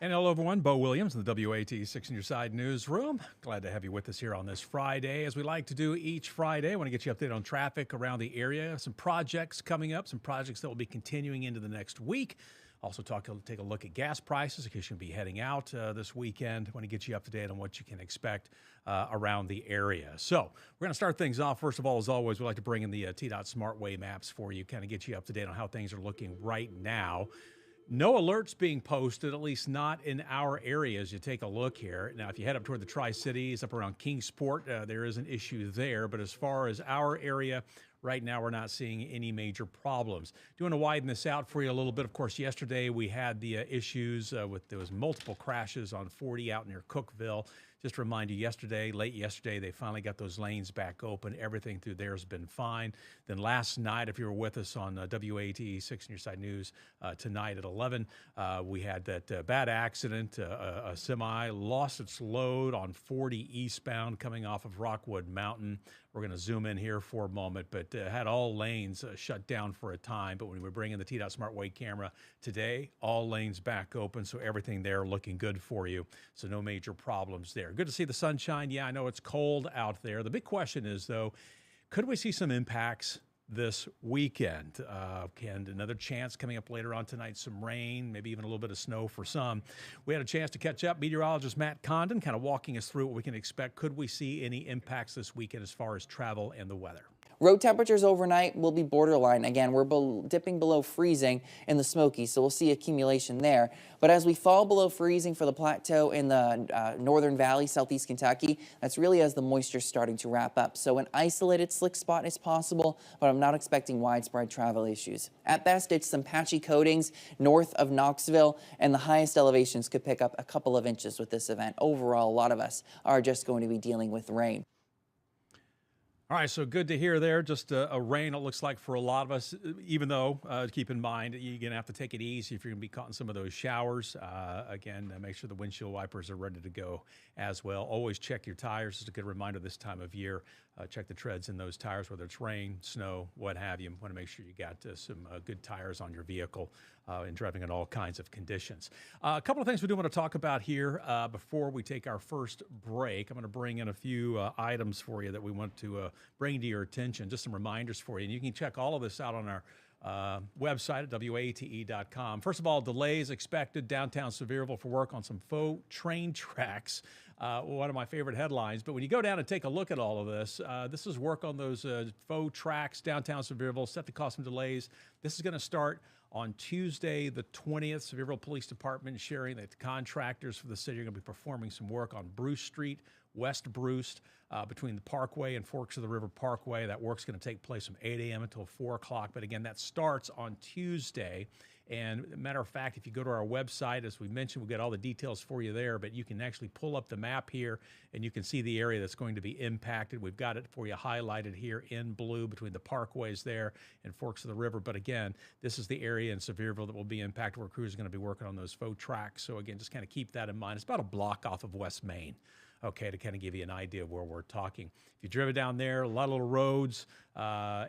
And hello, everyone. Bo Williams in the WAT 6 on Your Side newsroom. Glad to have you with us here on this Friday. As we like to do each Friday, I want to get you updated on traffic around the area, some projects coming up, some projects that will be continuing into the next week. Also, take a look at gas prices in case you'll be heading out this weekend. I want to get you up to date on what you can expect around the area. So we're going to start things off. First of all, as always, we like to bring in the TDOT SmartWay maps for you, kind of get you up to date on how things are looking right now. No alerts being posted, at least not in our area as you take a look here. Now, if you head up toward the Tri-Cities, up around Kingsport, there is an issue there. But as far as our area, right now we're not seeing any major problems. Do want to widen this out for you a little bit. Of course, yesterday we had the issues there was multiple crashes on 40 out near Cookville. Just to remind you, late yesterday, they finally got those lanes back open. Everything through there has been fine. Then last night, if you were with us on WAT 6 on Your Side News tonight at 11, we had that bad accident. A semi lost its load on 40 eastbound coming off of Rockwood Mountain. We're going to zoom in here for a moment, but had all lanes shut down for a time. But when we bring in the TDOT SmartWay camera today, all lanes back open, so everything there looking good for you. So no major problems there. Good to see the sunshine. Yeah, I know it's cold out there. The big question is, though, could we see some impacts this weekend? Can another chance coming up later on tonight, some rain, maybe even a little bit of snow for some. We had a chance to catch up. Meteorologist Matt Condon kind of walking us through what we can expect. Could we see any impacts this weekend as far as travel and the weather? Road temperatures overnight will be borderline. Again, we're dipping below freezing in the Smokies, so we'll see accumulation there. But as we fall below freezing for the plateau in the Northern Valley, southeast Kentucky, that's really as the moisture's starting to wrap up. So an isolated slick spot is possible, but I'm not expecting widespread travel issues. At best, it's some patchy coatings north of Knoxville, and the highest elevations could pick up a couple of inches with this event. Overall, a lot of us are just going to be dealing with rain. All right, so good to hear there. Just a rain, it looks like, for a lot of us, even though, keep in mind, you're going to have to take it easy if you're going to be caught in some of those showers. Again, make sure the windshield wipers are ready to go as well. Always check your tires. It's a good reminder this time of year. Check the treads in those tires, whether it's rain, snow, what have you. Want to make sure you got some good tires on your vehicle and driving in all kinds of conditions. A couple of things we do want to talk about here before we take our first break. I'm going to bring in a few items for you that we want to bring to your attention, just some reminders for you. And you can check all of this out on our website at WATE.com. First of all, delays expected downtown Sevierville for work on some faux train tracks. One of my favorite headlines. But when you go down and take a look at all of this, this is work on those faux tracks downtown Sevierville, set to cause some delays. This is going to start on Tuesday, the 20th. Sevierville Police Department sharing that the contractors for the city are going to be performing some work on Bruce Street, West Bruce, between the Parkway and Forks of the River Parkway. That work's going to take place from 8 a.m. until 4 o'clock. But again, that starts on Tuesday. And matter of fact, if you go to our website, as we mentioned, we'll get all the details for you there, but you can actually pull up the map here and you can see the area that's going to be impacted. We've got it for you highlighted here in blue between the parkways there and Forks of the River. But again, this is the area in Sevierville that will be impacted where crews are going to be working on those faux tracks. So again, just kind of keep that in mind. It's about a block off of West Main. Okay, to kind of give you an idea of where we're talking. If you've driven down there, a lot of little roads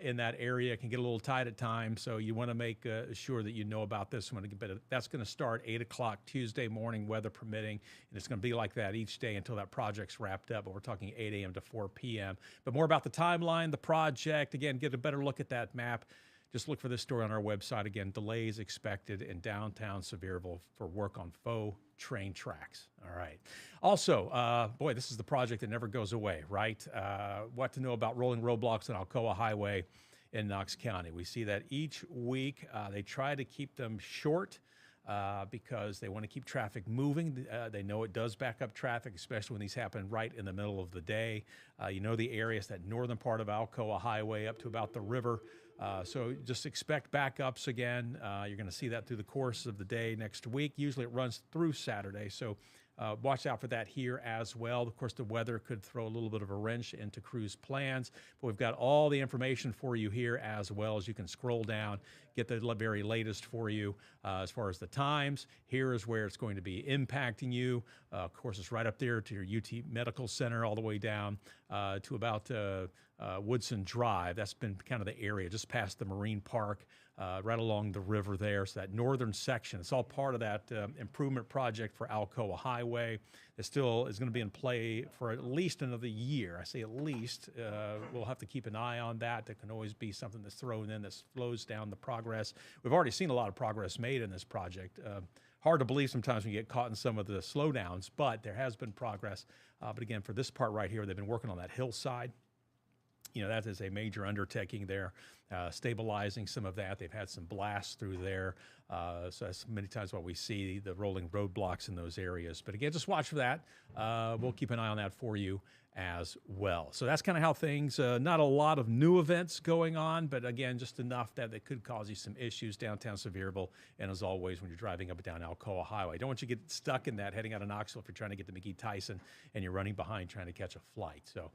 in that area can get a little tight at times, so you want to make sure that you know about this one. That's going to start 8 o'clock Tuesday morning, weather permitting, and it's going to be like that each day until that project's wrapped up, but we're talking 8 a.m. to 4 p.m. But more about the timeline, the project, again, get a better look at that map. Just look for this story on our website. Again, delays expected in downtown Sevierville for work on faux train tracks. All right. Also, boy, this is the project that never goes away, right? What to know about rolling roadblocks on Alcoa Highway in Knox County. We see that each week. They try to keep them short because they want to keep traffic moving. They know it does back up traffic, especially when these happen right in the middle of the day. You know the areas, that northern part of Alcoa Highway up to about the river. So just expect backups again. You're going to see that through the course of the day next week. Usually it runs through Saturday, so watch out for that here as well. Of course, the weather could throw a little bit of a wrench into crews' plans, but we've got all the information for you here as well. As you can scroll down, get the very latest for you as far as the times. Here is where it's going to be impacting you. Of course, it's right up there to your UT Medical Center, all the way down to about Woodson Drive. That's been kind of the area just past the Marine Park right along the river there. So that northern section, it's all part of that improvement project for Alcoa Highway. It still is going to be in play for at least another year. I say at least. We'll have to keep an eye on that. There can always be something that's thrown in that slows down the progress. We've already seen a lot of progress made in this project. Hard to believe sometimes when you get caught in some of the slowdowns, but there has been progress. But again, for this part right here, they've been working on that hillside. You know, that is a major undertaking there, stabilizing some of that. They've had some blasts through there. So that's many times why we see the rolling roadblocks in those areas. But again, just watch for that. We'll keep an eye on that for you as well. So that's kind of how things, not a lot of new events going on, but again, just enough that it could cause you some issues downtown Sevierville. And as always, when you're driving up and down Alcoa Highway, don't want you to get stuck in that heading out of Knoxville if you're trying to get to McGee-Tyson and you're running behind trying to catch a flight. So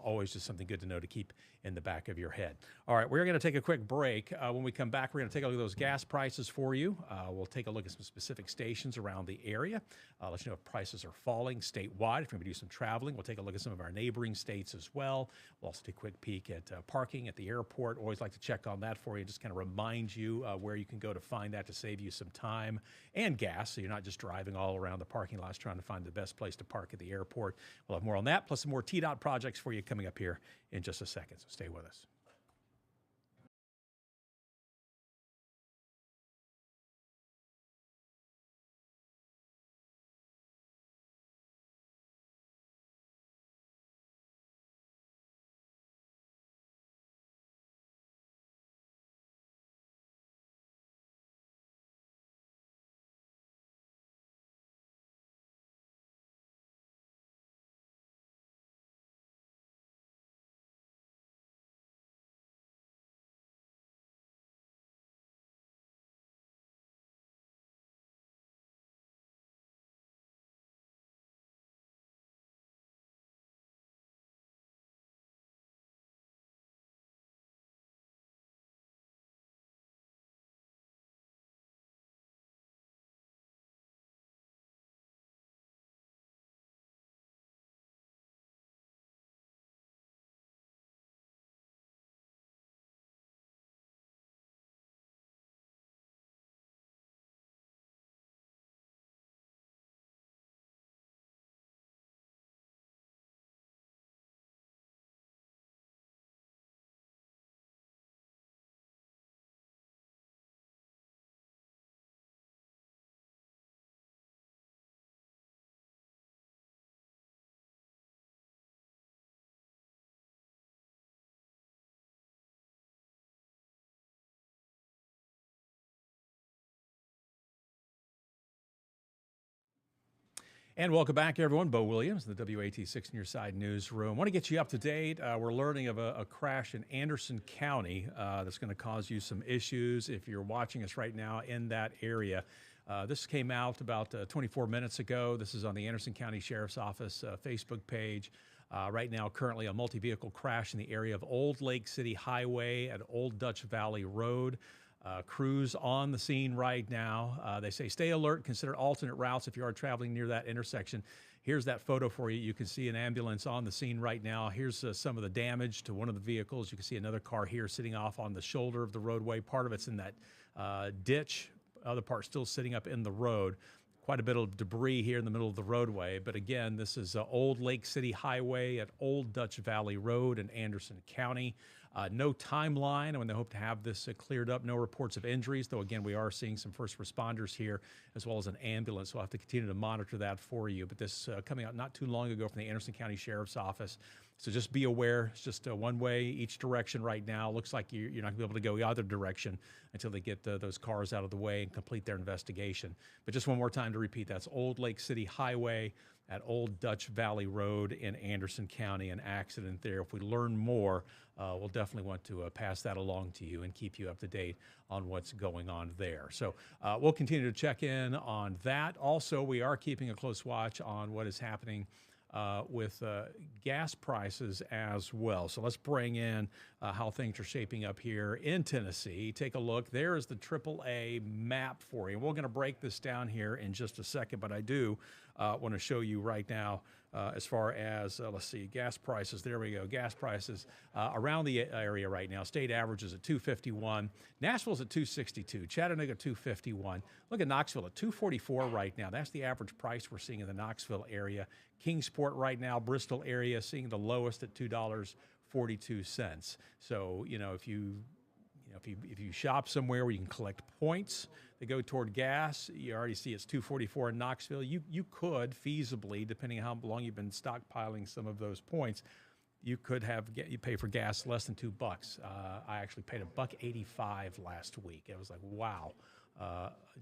always just something good to know to keep in the back of your head. All right, we're going to take a quick break. When we come back, we're going to take a look at those gas prices for you. We'll take a look at some specific stations around the area. Let you know if prices are falling statewide. If you're going to do some traveling, we'll take a look at some of our neighboring states as well. We'll also take a quick peek at parking at the airport. Always like to check on that for you, just kind of remind you where you can go to find that to save you some time and gas, so you're not just driving all around the parking lots trying to find the best place to park at the airport. We'll have more on that, plus some more TDOT projects for you coming up here in just a second, so stay with us. And welcome back, everyone. Bo Williams, the WAT 6 Near Side Newsroom. I want to get you up to date. We're learning of a crash in Anderson County that's going to cause you some issues if you're watching us right now in that area. This came out about 24 minutes ago. This is on the Anderson County Sheriff's Office Facebook page. Right now, currently a multi-vehicle crash in the area of Old Lake City Highway at Old Dutch Valley Road. Crews on the scene right now. They say stay alert, consider alternate routes if you are traveling near that intersection. Here's that photo for you. You can see an ambulance on the scene right now. Here's some of the damage to one of the vehicles. You can see another car here sitting off on the shoulder of the roadway. Part of it's in that ditch, other part still sitting up in the road. Quite a bit of debris here in the middle of the roadway. But again, this is Old Lake City Highway at Old Dutch Valley Road in Anderson County. No timeline when they hope to have this cleared up. No reports of injuries, though again, we are seeing some first responders here as well as an ambulance. We'll have to continue to monitor that for you. But this coming out not too long ago from the Anderson County Sheriff's Office. So just be aware. It's just one way each direction right now. Looks like you're not going to be able to go either direction until they get those cars out of the way and complete their investigation. But just one more time to repeat, that's Old Lake City Highway at Old Dutch Valley Road in Anderson County, an accident there. If we learn more, we'll definitely want to pass that along to you and keep you up to date on what's going on there. So we'll continue to check in on that. Also, we are keeping a close watch on what is happening with gas prices as well. So let's bring in how things are shaping up here in Tennessee. Take a look. There is the AAA map for you. We're going to break this down here in just a second, but I do want to show you right now as far as, let's see, gas prices. There we go. Gas prices around the area right now. State average is at 251. Nashville's at 262. Chattanooga 251. Look at Knoxville at 244 right now. That's the average price we're seeing in the Knoxville area. Kingsport right now, Bristol area, seeing the lowest at $2.42. So, if you shop somewhere where you can collect points that go toward gas, you already see it's 244 in Knoxville. You could feasibly, depending on how long you've been stockpiling some of those points, you pay for gas less than $2. I actually paid $1.85 last week. It was like, wow.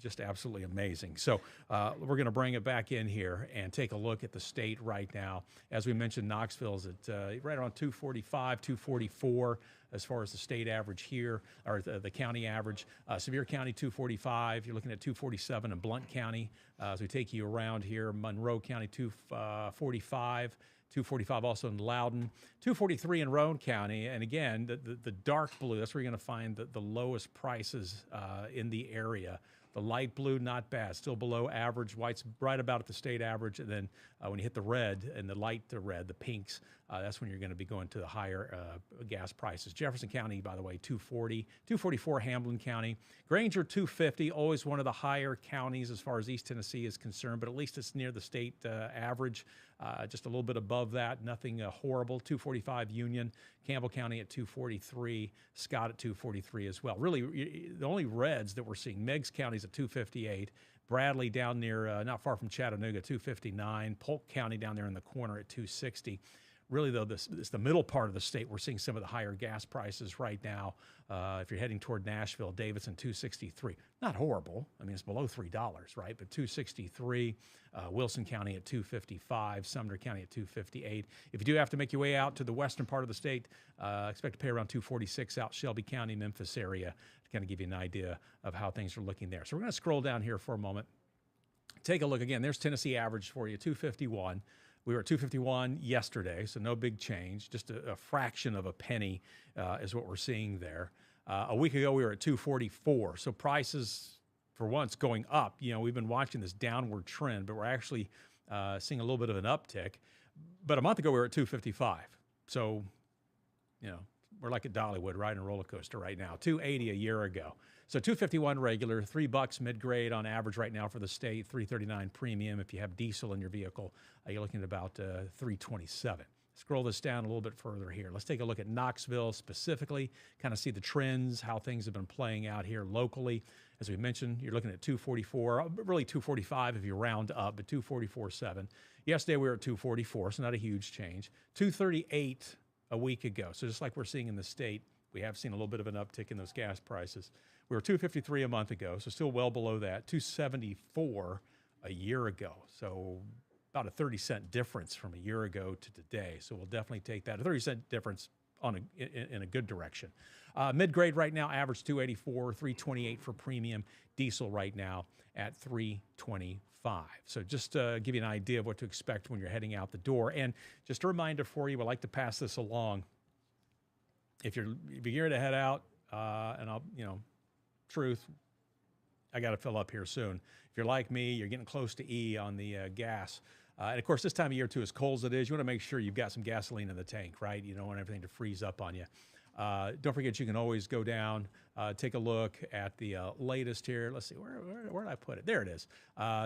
Just absolutely amazing. So we're going to bring it back in here and take a look at the state right now. As we mentioned, Knoxville's at right around 245, 244 as far as the state average here, or the county average. Sevier County, 245. You're looking at 247 in Blount County. As we take you around here, Monroe County, 245. 245 also in Loudoun, 243 in Roane County. And again, the dark blue, that's where you're going to find the lowest prices in the area. The light blue, not bad, still below average. White's right about at the state average. And then when you hit the red and the light red, the pinks, that's when you're going to be going to the higher gas prices. Jefferson County, by the way, 240, 244 Hamlin County. Granger, 250, always one of the higher counties as far as East Tennessee is concerned, but at least it's near the state average, just a little bit above that, nothing horrible. 245 Union, Campbell County at 243, Scott at 243 as well. Really, the only reds that we're seeing, Meigs County's at 258, Bradley down near, not far from Chattanooga, 259, Polk County down there in the corner at 260. Really, though, this is the middle part of the state. We're seeing some of the higher gas prices right now. If you're heading toward Nashville, Davidson, 263. Not horrible. I mean, it's below $3, right? But 263. Wilson County at 255. Sumner County at 258. If you do have to make your way out to the western part of the state, expect to pay around 246 out Shelby County, Memphis area, to kind of give you an idea of how things are looking there. So we're going to scroll down here for a moment. Take a look again. There's Tennessee average for you, 251. We were at 251 yesterday, so no big change. Just a fraction of a penny is what we're seeing there. A week ago, we were at 244. So prices, for once, going up. We've been watching this downward trend, but we're actually seeing a little bit of an uptick. But a month ago, we were at 255. So, we're like at Dollywood riding a roller coaster right now. 280 a year ago. So 251 regular, $3 mid-grade on average right now for the state, $339 premium. If you have diesel in your vehicle, you're looking at about $327. Scroll this down a little bit further here. Let's take a look at Knoxville specifically, kind of see the trends, how things have been playing out here locally. As we mentioned, you're looking at 244, really 245 if you round up, but 244.7. Yesterday we were at 244, so not a huge change. 238 a week ago. So just like we're seeing in the state, we have seen a little bit of an uptick in those gas prices. We were 253 a month ago, so still well below that. 274 a year ago, so about a 30-cent difference from a year ago to today. So we'll definitely take that. A 30-cent difference in a good direction. Mid-grade right now, average 284, 328 for premium. Diesel right now at 325. So just to give you an idea of what to expect when you're heading out the door. And just a reminder for you, I like to pass this along. If you're geared to head out, and I'll, truth, I got to fill up here soon. If you're like me, you're getting close to E on the gas. And of course, this time of year too, as cold as it is, you want to make sure you've got some gasoline in the tank, right? You don't want everything to freeze up on you. Don't forget, you can always go down, take a look at the latest here. Let's see, where did I put it? There it is.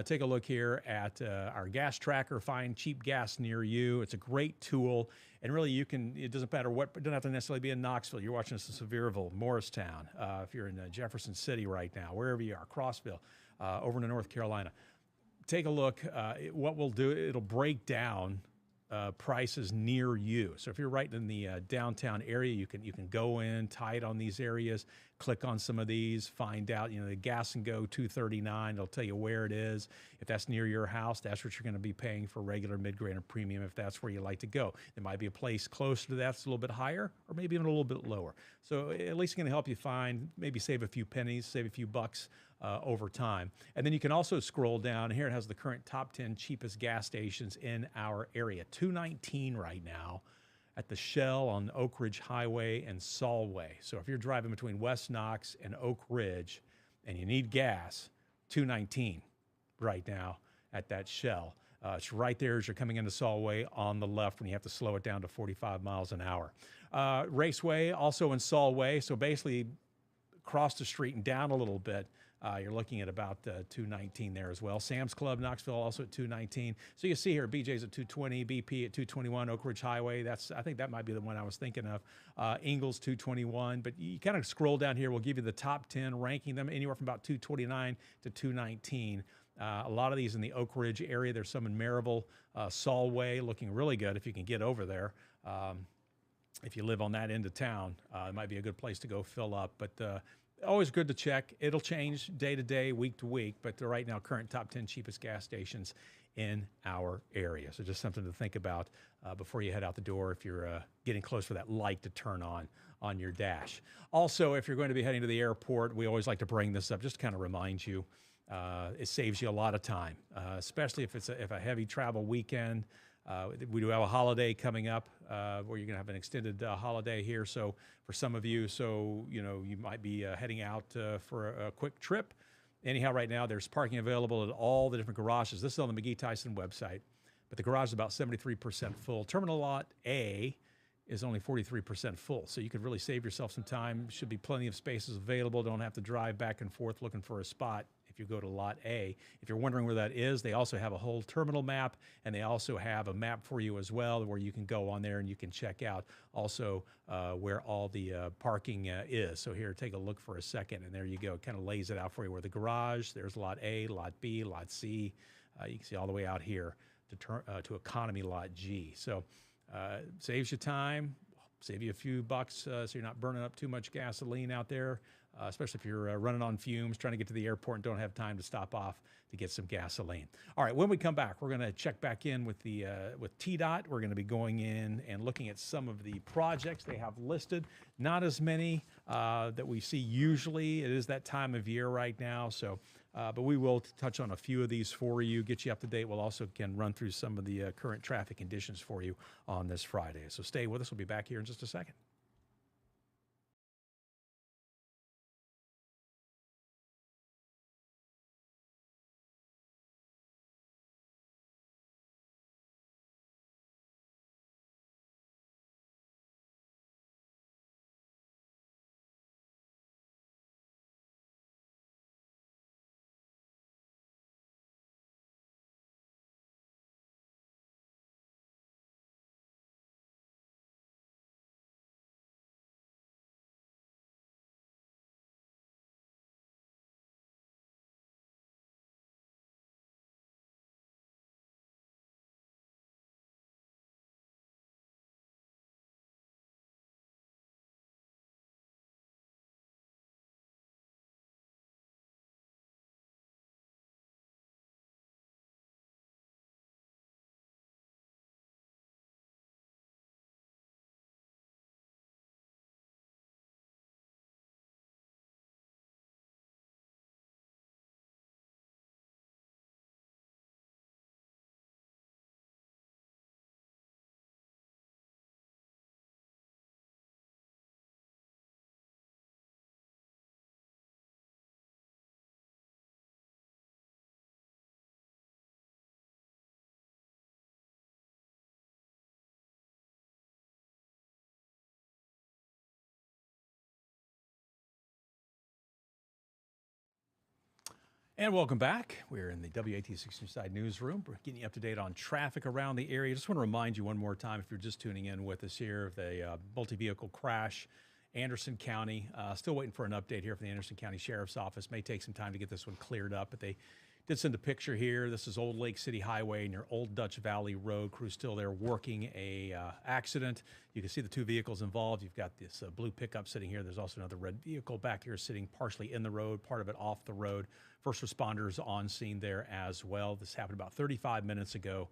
Take a look here at our gas tracker. Find cheap gas near you. It's a great tool. And really, it doesn't matter what, it doesn't have to necessarily be in Knoxville. You're watching this in Sevierville, Morristown. If you're in Jefferson City right now, wherever you are, Crossville, over in North Carolina. Take a look. What we'll do, it'll break down prices near you. So if you're right in the downtown area, you can go in tight on these areas, click on some of these, find out, the Gas and Go 239, it'll tell you where it is. If that's near your house, that's what you're going to be paying for regular, mid-grade, and premium if that's where you like to go. There might be a place closer to that that's a little bit higher or maybe even a little bit lower. So at least it's going to help you find, maybe save a few pennies, save a few bucks over time. And then you can also scroll down. Here it has the current top 10 cheapest gas stations in our area. 219 right now at the Shell on Oak Ridge Highway and Solway. So if you're driving between West Knox and Oak Ridge and you need gas, 219 right now at that Shell. It's right there as you're coming into Solway on the left when you have to slow it down to 45 miles an hour. Raceway also in Solway, so basically across the street and down a little bit. You're looking at about 219 there as well. Sam's Club, Knoxville, also at 219. So you see here, BJ's at 220, BP at 221, Oak Ridge Highway. I think that might be the one I was thinking of. Ingles 221. But you kind of scroll down here. We'll give you the top 10, ranking them anywhere from about 229 to 219. A lot of these in the Oak Ridge area. There's some in Maryville, Solway, looking really good if you can get over there. If you live on that end of town, it might be a good place to go fill up. But always good to check. It'll change day to day, week to week, but right now, current top 10 cheapest gas stations in our area. So just something to think about before you head out the door if you're getting close for that light to turn on your dash. Also, if you're going to be heading to the airport, we always like to bring this up just to kind of remind you. It saves you a lot of time, especially if it's a heavy travel weekend. We do have a holiday coming up where you're going to have an extended holiday here. So for some of you, you might be heading out for a quick trip. Anyhow, right now there's parking available at all the different garages. This is on the McGee Tyson website, but the garage is about 73% full. Terminal lot A is only 43% full. So you could really save yourself some time. Should be plenty of spaces available. Don't have to drive back and forth looking for a spot if you go to lot A. If you're wondering where that is, they also have a whole terminal map, and they also have a map for you as well where you can go on there and you can check out also where all the parking is. So here, take a look for a second, and there you go. It kind of lays it out for you where the garage, there's lot A, lot B, lot C. You can see all the way out here to economy lot G. So saves you time, save you a few bucks so you're not burning up too much gasoline out there, especially if you're running on fumes, trying to get to the airport and don't have time to stop off to get some gasoline. All right, when we come back, we're going to check back in with TDOT. We're going to be going in and looking at some of the projects they have listed. Not as many that we see usually. It is that time of year right now, so but we will touch on a few of these for you, get you up to date. We'll also can run through some of the current traffic conditions for you on this Friday. So stay with us. We'll be back here in just a second. And welcome back. We're in the WAT60 Side newsroom. We're getting you up to date on traffic around the area. Just want to remind you one more time, if you're just tuning in with us here, of the multi-vehicle crash, Anderson County. Still waiting for an update here from the Anderson County Sheriff's Office. May take some time to get this one cleared up, but they did send a picture here. This is Old Lake City Highway near Old Dutch Valley Road. Crew's still there working a accident. You can see the two vehicles involved. You've got this blue pickup sitting here. There's also another red vehicle back here sitting partially in the road, part of it off the road. First responders on scene there as well. This happened about 35 minutes ago.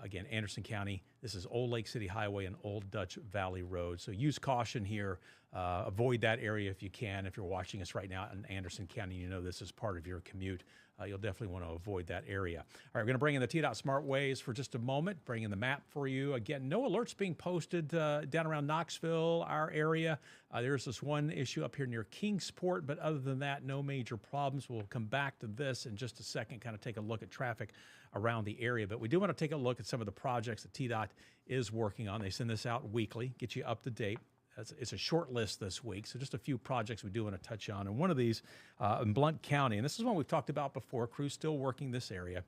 Again, Anderson County. This is Old Lake City Highway and Old Dutch Valley Road. So use caution here. Avoid that area if you can. If you're watching us right now in Anderson County, you know this is part of your commute. you'll definitely want to avoid that area. All right, we're going to bring in the TDOT Smart Ways for just a moment, bring in the map for you. Again, no alerts being posted down around Knoxville, our area. There's this one issue up here near Kingsport, but other than that, no major problems. We'll come back to this in just a second, kind of take a look at traffic around the area. But we do want to take a look at some of the projects that TDOT is working on. They send this out weekly, get you up to date. It's a short list this week, so just a few projects we do want to touch on. And one of these in Blount County, and this is one we've talked about before, crews still working this area.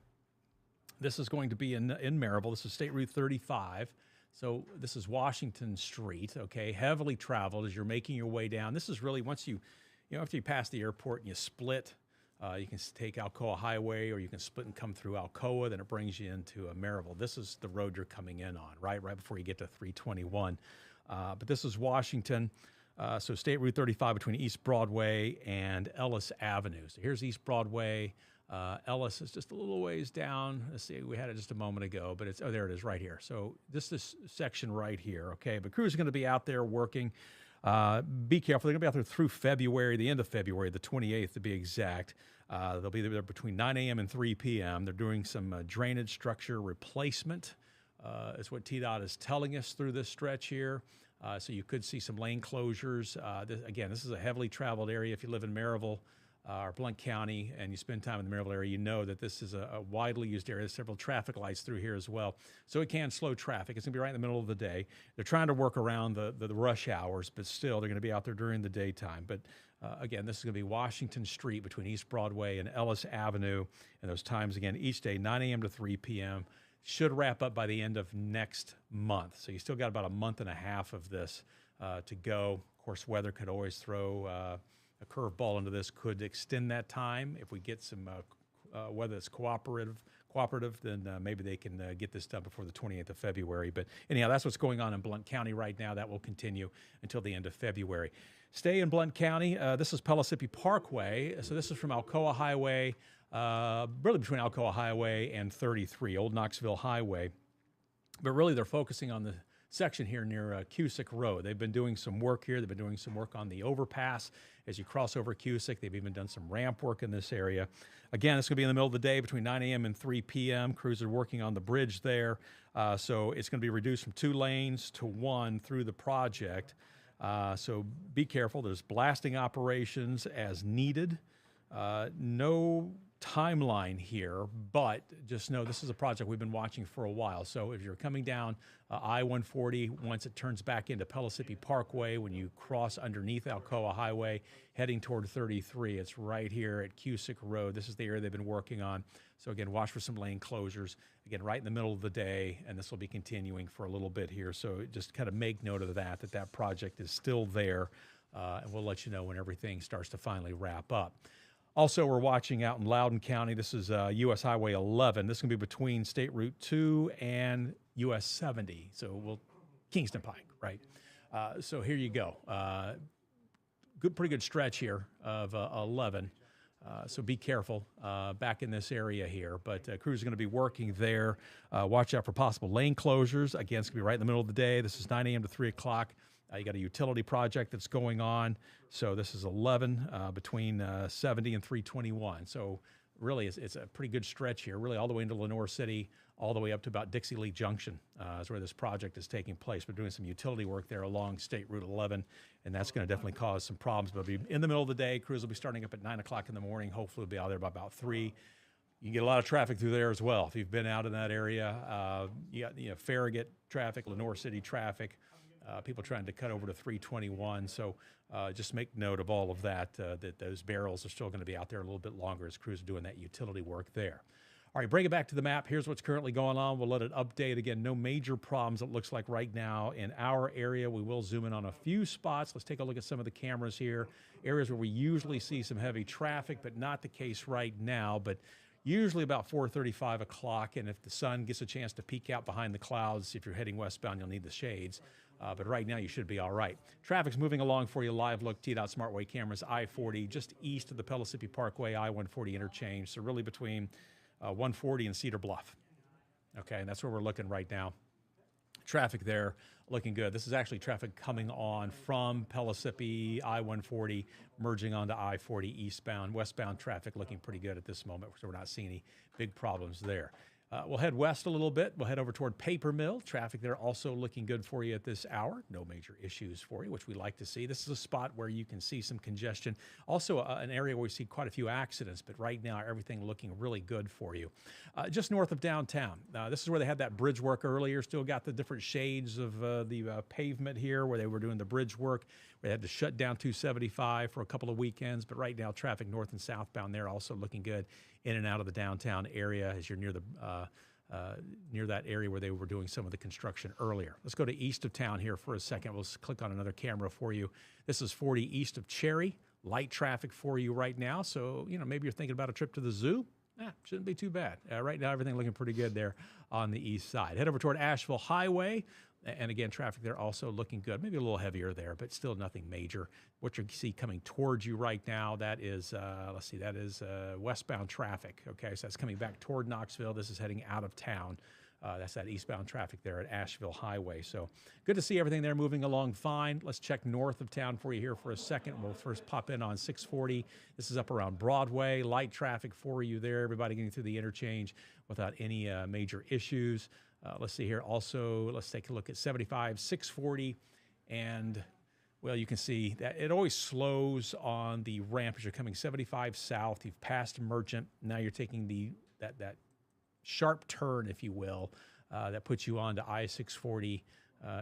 This is going to be in Maryville. This is State Route 35. So this is Washington Street, okay, heavily traveled as you're making your way down. This is really once after you pass the airport and you split, you can take Alcoa Highway, or you can split and come through Alcoa, then it brings you into Maryville. This is the road you're coming in on, right before you get to 321. But this is Washington, so State Route 35 between East Broadway and Ellis Avenue. So here's East Broadway. Ellis is just a little ways down. Let's see, we had it just a moment ago, but there it is right here. So this section right here, okay? But crews are going to be out there working. Be careful. They're going to be out there through February, the end of February, the 28th to be exact. They'll be there between 9 a.m. and 3 p.m. They're doing some drainage structure replacement. Is what TDOT is telling us through this stretch here. So you could see some lane closures. This is a heavily traveled area. If you live in Maryville or Blount County and you spend time in the Maryville area, you know that this is a widely used area. There's several traffic lights through here as well. So it can slow traffic. It's going to be right in the middle of the day. They're trying to work around the rush hours, but still they're going to be out there during the daytime. But again, this is going to be Washington Street between East Broadway and Ellis Avenue. And those times, again, each day, 9 a.m. to 3 p.m. Should wrap up by the end of next month. So you still got about a month and a half of this to go. Of course, weather could always throw a curveball into this, could extend that time. If we get some weather that's cooperative, then maybe they can get this done before the 28th of February. But anyhow, that's what's going on in Blount County right now. That will continue until the end of February. Stay in Blount County. This is Pellissippi Parkway. So this is from Alcoa Highway, really between Alcoa Highway and 33, Old Knoxville Highway. But really they're focusing on the section here near Cusick Road. They've been doing some work here. They've been doing some work on the overpass as you cross over Cusick. They've even done some ramp work in this area. Again, it's going to be in the middle of the day between 9 a.m. and 3 p.m. Crews are working on the bridge there. So it's going to be reduced from 2 lanes to 1 through the project. So be careful. There's blasting operations as needed. No timeline here, but just know this is a project we've been watching for a while. So if you're coming down I-140, once it turns back into Pellissippi Parkway, when you cross underneath Alcoa Highway, heading toward 33, it's right here at Cusick Road. This is the area they've been working on. So again, watch for some lane closures. Again, right in the middle of the day, and this will be continuing for a little bit here. So just kind of make note of that project is still there, and we'll let you know when everything starts to finally wrap up. Also, we're watching out in Loudoun County. This is U.S. Highway 11. This is going to be between State Route 2 and U.S. 70. So Kingston Pike, right? So here you go. Pretty good stretch here of 11. So be careful back in this area here. But crews are going to be working there. Watch out for possible lane closures. Again, it's going to be right in the middle of the day. This is 9 a.m. to 3 o'clock. You got a utility project that's going on. So this is 11 between 70 and 321. So really, it's a pretty good stretch here, really all the way into Lenoir City, all the way up to about Dixie Lee Junction is where this project is taking place. We're doing some utility work there along State Route 11, and that's going to definitely cause some problems. But it'll be in the middle of the day. Crews will be starting up at 9 o'clock in the morning. Hopefully, we'll be out there by about 3. You can get a lot of traffic through there as well. If you've been out in that area, you got Farragut traffic, Lenoir City traffic, people trying to cut over to 321. So just make note of all of that, that those barrels are still going to be out there a little bit longer as crews are doing that utility work there. All right, bring it back to the map. Here's what's currently going on. We'll let it update. Again, no major problems, it looks like right now in our area. We will zoom in on a few spots. Let's take a look at some of the cameras here. Areas where we usually see some heavy traffic, but not the case right now. But usually about 4:30, 5 o'clock, and if the sun gets a chance to peek out behind the clouds, if you're heading westbound, you'll need the shades. But right now, you should be all right. Traffic's moving along for you. Live look, TDOT SmartWay cameras, I-40, just east of the Pellissippi Parkway, I-140 interchange. So really between 140 and Cedar Bluff. Okay, and that's where we're looking right now. Traffic there looking good. This is actually traffic coming on from Pellissippi, I-140, merging onto I-40 eastbound. Westbound traffic looking pretty good at this moment, so we're not seeing any big problems there. We'll head west a little bit. We'll head over toward Paper Mill. Traffic there also looking good for you at this hour. No major issues for you, which we like to see. This is a spot where you can see some congestion. Also an area where we see quite a few accidents, but right now everything looking really good for you. Just north of downtown. This is where they had that bridge work earlier. Still got the different shades of the pavement here where they were doing the bridge work. We had to shut down 275 for a couple of weekends, but right now traffic north and southbound there also looking good in and out of the downtown area as you're near the near that area where they were doing some of the construction earlier. Let's go to east of town here for a second. We'll click on another camera for you. This is 40 east of Cherry. Light traffic for you right now. So, maybe you're thinking about a trip to the zoo. Shouldn't be too bad. Right now, everything looking pretty good there on the east side. Head over toward Asheville Highway. And again, traffic there also looking good. Maybe a little heavier there, but still nothing major. What you see coming towards you right now, that is, that is westbound traffic. Okay, so that's coming back toward Knoxville. This is heading out of town. That's that eastbound traffic there at Asheville Highway. So good to see everything there moving along fine. Let's check north of town for you here for a second. We'll first pop in on 640. This is up around Broadway. Light traffic for you there. Everybody getting through the interchange without any major issues. Let's see here. Also, let's take a look at 75, 640. And, well, you can see that it always slows on the ramp as you're coming 75 south. You've passed Merchant. Now you're taking that sharp turn, if you will, that puts you on to I-640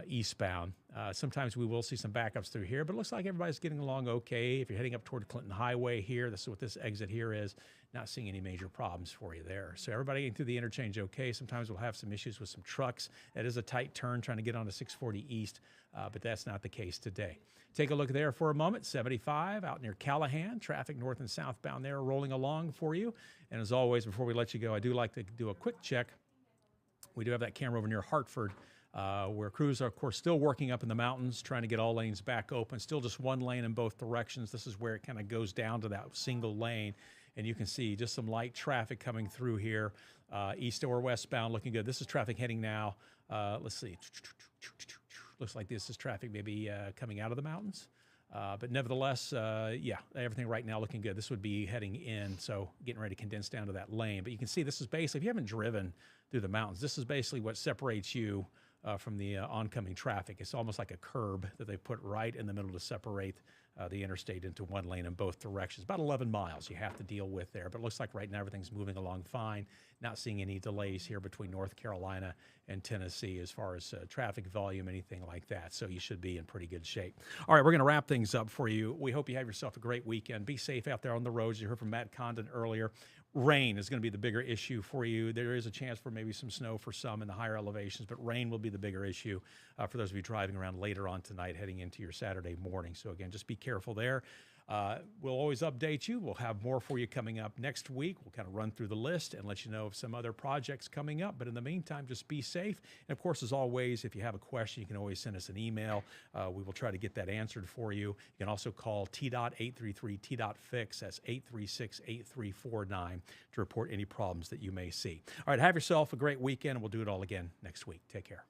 eastbound. Sometimes we will see some backups through here, but it looks like everybody's getting along okay. If you're heading up toward Clinton Highway here, this is what this exit here is. Not seeing any major problems for you there. So everybody getting through the interchange okay. Sometimes we'll have some issues with some trucks. That is a tight turn trying to get onto 640 east, but that's not the case today. Take a look there for a moment. 75 out near Callahan. Traffic north and southbound there rolling along for you. And as always, before we let you go, I do like to do a quick check. We do have that camera over near Hartford, where crews are, of course, still working up in the mountains, trying to get all lanes back open. Still just one lane in both directions. This is where it kind of goes down to that single lane. And you can see just some light traffic coming through here, east or westbound, looking good. This is traffic heading now. Let's see. Looks like this is traffic maybe coming out of the mountains. But nevertheless, yeah, everything right now looking good. This would be heading in, so getting ready to condense down to that lane. But you can see this is basically, if you haven't driven through the mountains, this is basically what separates you from the oncoming traffic. It's almost like a curb that they put right in the middle to separate the interstate into one lane in both directions. About 11 miles you have to deal with there, but it looks like right now everything's moving along fine. Not seeing any delays here between North Carolina and Tennessee as far as traffic volume, anything like that. So you should be in pretty good shape. All right, we're going to wrap things up for you. We hope you have yourself a great weekend. Be safe out there on the roads. You heard from Matt Condon earlier. Rain is going to be the bigger issue for you. There is a chance for maybe some snow for some in the higher elevations, but rain will be the bigger issue for those of you driving around later on tonight, heading into your Saturday morning. So again, just be careful there. We'll always update you. We'll have more for you coming up next week. We'll kind of run through the list and let you know of some other projects coming up. But in the meantime, just be safe. And of course, as always, if you have a question, you can always send us an email. We will try to get that answered for you. You can also call TDOT 833 TDOT Fix. That's 836-8349 to report any problems that you may see. All right, have yourself a great weekend, and we'll do it all again next week. Take care.